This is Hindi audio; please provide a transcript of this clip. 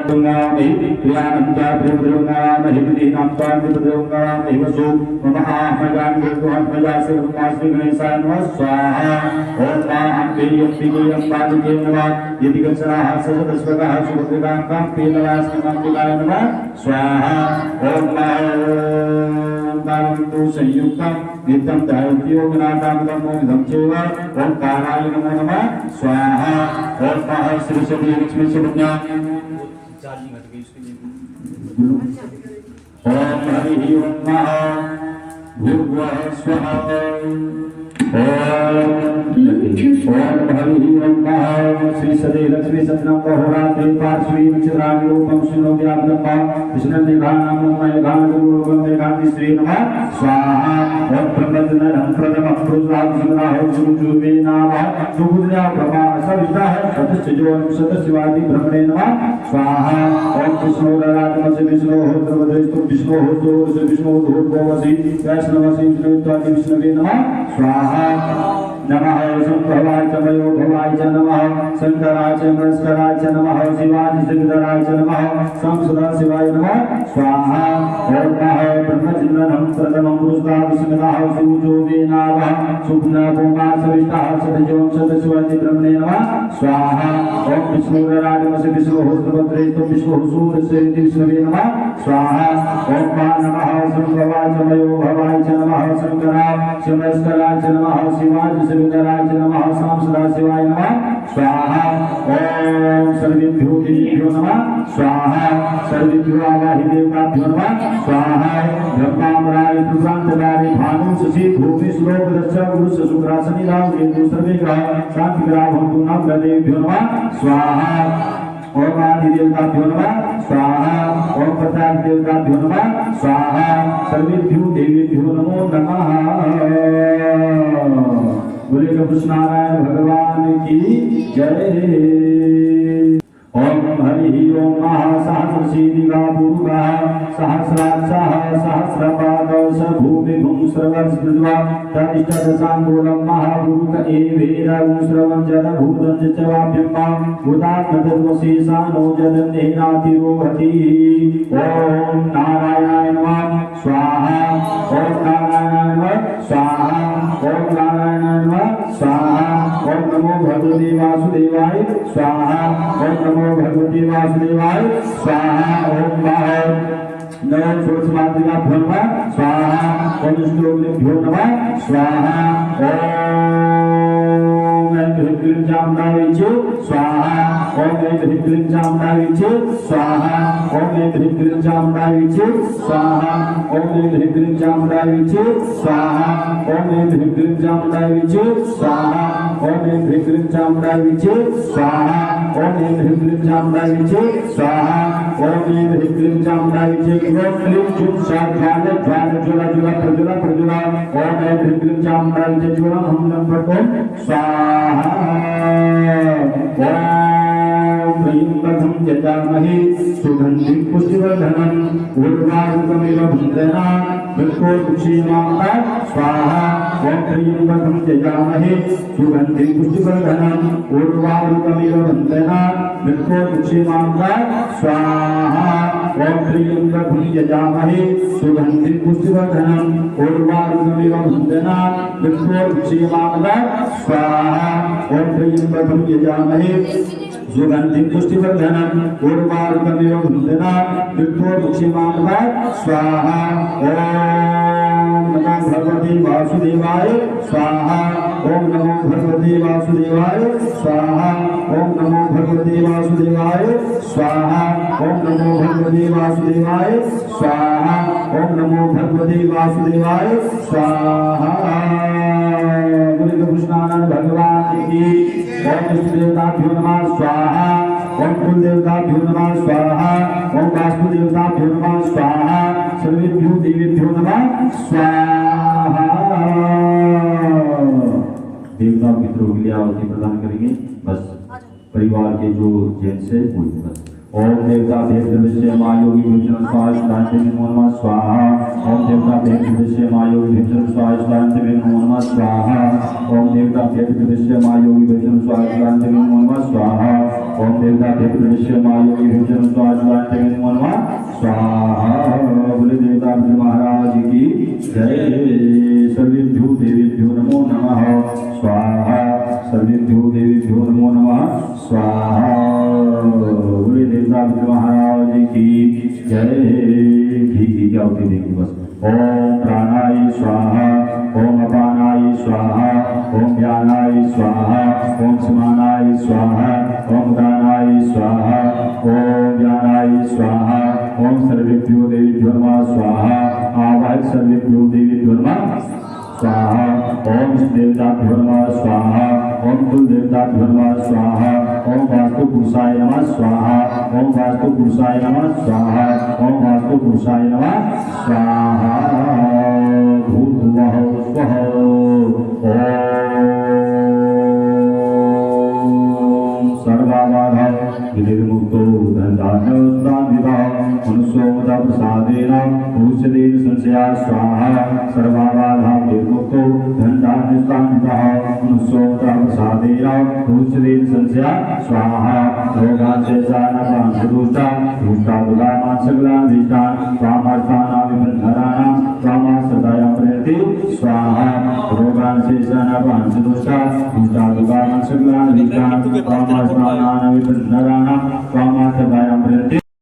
दुंगामहि प्रियानंदा प्रियद्रुंगामहि विदीनांतां विदुंगामहि वसु मम आहमगान विद्वान्मयासे ब्रह्मास्मि गणेशाय नमः स्वाहा ओम महाअम्बेयं विजयं पादुके नमः यदि गच्छाः सदस्वतः सुभद्रां पीतलास्मकाय नमः स्वाहा ओम कारन्तु संयुक्तं नित्यं दैत्यो विनाशांगं मोक्षं चैव ओंकाराय नमो नमः स्वाहा ओम श्री सदी लक्ष्मी सुब्रह्मण्य ओम हरि ओम नमः भूर्भुवः स्वः ओम हरि ओम नमः श्री सदे लक्ष्मी सत्नं बहुरात्रि पार्श्वी चित्राणि रूपं सुनो व्याप्तं कृष्ण निधानं मयगानुरूपं मेघाति श्री नमः स्वाहा ओम प्रमदनरं प्रथमं पुरुषां सुराहो सुजुवे नामः सुबुद्ध्या ब्रह्मा सविष्टाः सतस्यों सतशिवादि ब्रह्मणे नमः स्वाहा ओम कृष्णोदरात्मसे विष्णोः द्रवदेस्तु विष्णोः जोरस विष्णोः धूर्भवसि वैष्णवसि विष्णुत्वादि विष्णवे नमः स्वाहा नमः शंभवाय च मयो भवाय च नमः शंकराय च मस्कराय च नमः शिवाय सिद्धराय च नमः संसदा शिवाय नमः स्वाहा ओम नमः ब्रह्मचिन्नं प्रथमं पुरुषाः विष्णुः सुजो वेनावः सुप्ना भूमा सविष्टाः सतजों सतशिवादि ब्रह्मणे नमः स्वाहा ओम विष्णुराजमसे विष्णुः सुभद्रेस्तु विष्णुः सूर्यसे विष्णवे नमः स्वाहा ओम नमः शंभवाय च मयो भवाय च नमः शंकराय च मस्कराय च नमः शिवाय सिद्धराय च नमः सांसदा शिवाय नमः स्वाहा ओम सर्वेभ्यो देवेभ्यो नमः स्वाहा सर्वेभ्यो आवाहि देवताभ्यो नमः स्वाहा ब्रह्मामराय प्रशांतकारि भानु शशि भूमि श्लोक दर्शक गुरु शुक्रासनि राव केतु सर्वे ग्रह शांति ग्रह भवन्तु नमः नमः स्वाहा ओम आदि देवताभ्यो नमः स्वाहा ओम प्रताप देवताभ्यो नमः स्वाहा सर्वेभ्यो देवेभ्यो नमो नमः बोले कृष्ण नारायण भगवान की जय। ओम हरि ओम सहस्रशीलिका पूर्वा सहस्राक्षः सहस्रपादौ स भूमिभुं सर्वस्मृत्वा तदिष्टदशाङ्गुलं महाभूत एवेदं श्रवं जलभूतं च वाप्यं भूतात्मतत्त्वशेषानो जलन्नेनातिरोहति। ओम नारायणाय नमः स्वाहा ओम नारायणाय नमः स्वाहा ओम नारायणाय नमः स्वाहा ओम नमो भगवते वासुदेवाय स्वाहा ओम नमो भगवते वासुदेवाय स्वाहा ओम नमो सरस्वतीभ्यो नमः स्वाहा ओम श्लोकेभ्यो नमः स्वाहा ओम ह्रीं चामुण्डायै स्वाहा ओम ह्रीं चामुण्डायै स्वाहा ओम ह्रीं चामुण्डायै स्वाहा ओम ह्रीं चामुण्डायै स्वाहा ओम ह्रीं चामुण्डायै स्वाहा ओम ह्रीं चामुण्डायै स्वाहा ओम ह्रीं चामुण्डायै स्वाहा ओम ह्रीं चामुण्डायै ओम क्लीं चुं साध्याय ध्यान ज्वला ज्वला प्रज्वला प्रज्वला ओम ह्रीं चामुण्डायै ज्वलं हम नम्बरं स्वाहा ओम त्र्यम्बकं यजामहे सुगन्धिं पुष्टिवर्धनम् उर्वारुकमिव बन्धनात् मृत्योर्मुक्षीयमामृता स्वाहा ओम त्र्यम्बकं यजामहे सुगन्धिं पुष्टिवर्धनम् उर्वारुकमिव बन्धनात् मृत्योर्मुक्षीयमामृता स्वाहा ओम त्र्यम्बकं यजामहे सुगन्धिं पुष्टिवर्धनम् उर्वारुकमिव बन्धनात् मृत्योर्मुक्षीयमामृता स्वाहा ओम त्र्यम्बकं यजामहे सुगन्धिं पुष्टिवर्धनम् उर्वारुकमिव बन्धनात् मृत्योर्मुक्षीयमामृता स्वाहा ओम नमो भगवते वासुदेवाय स्वाहा ओम नमो भगवते वासुदेवाय स्वाहा ओम नमो भगवते वासुदेवाय स्वाहा ओम नमो भगवते वासुदेवाय स्वाहा ओम नमो भगवते वासुदेवाय स्वाहा। बोले कृष्ण नारायण भगवान की ओम इष्टदेवताभ्यो नमः स्वाहा ओम कुलदेवताभ्यो नमः स्वाहा ओम वास्तुदेवताभ्यो नमः स्वाहा सर्वेभ्यो देवेभ्यो नमः स्वाहा। देवता पितरों के लिए आहुति प्रदान करेंगे। बस परिवार के जो जेंट्स है वो बस ओम देवता देवस्य मायोगी भीषण स्वास्थ्य नमः स्वाहा ओम देवता देवस्य मायोगी भीषण स्वास्थ्य नमः स्वाहा ओम देवता देवस्य मायोगी भीषण स्वास्थ्य नमः स्वाहा ओम देवता देवस्य मायोगी भीषण स्वास्थ्य नमः स्वाहा। बोले देवता महाराज की जय। सर्वेभ्यो देवेभ्यो नमो नमः स्वाहा सर्वेभ्यो देवेभ्यो नमो नमः स्वाहा। बोले देवता महाराज की जय। घी की क्या होती देखिए बस। ओम प्राणाय स्वाहा ओम अपानाय स्वाहा ओम व्यानाय स्वाहा ओम समानाय स्वाहा ओम दानाय स्वाहा ओम ज्ञानाय स्वाहा ओम सर्वेभ्यो देवेभ्यो नमः स्वाहा। आवाहक सर्वेभ्यो देवेभ्यो नमः स्वाहा ओम देवताभ्यो नमः स्वाहा ओम कुल देवताभ्यो नमः स्वाहा ओम वास्तु पुरुषाय नमः स्वाहा ओम वास्तु पुरुषाय नमः स्वाहा ओम वास्तु पुरुषाय नमः स्वाहा। भूर्भुवः स्वः ओम सर्वाबाधा विनिर्मुक्तो धनधान्यस्तान्वितः मनुष्योमदा प्रसादेन भूषदेन संशया स्वाहा सर्वाबाधा विनिर्मुक्तो धनधान्यस्तान्वितः मनुष्योमदा प्रसादेन भूषदेन संशया स्वाहा। रोगाशेषानापांशदुष्टा दुष्टादुलामांसगलाधीष्टान् स्वामार्थानाविबन्धनानां स्वामाश्रदायां प्रयति स्वाहा। रोगाशेषानापांशदुष्टा दुष्टादुलामांसगलाधीष्टान् स्वामार्थानाविबन्धनानां स्वामाश्रदायां प्रयति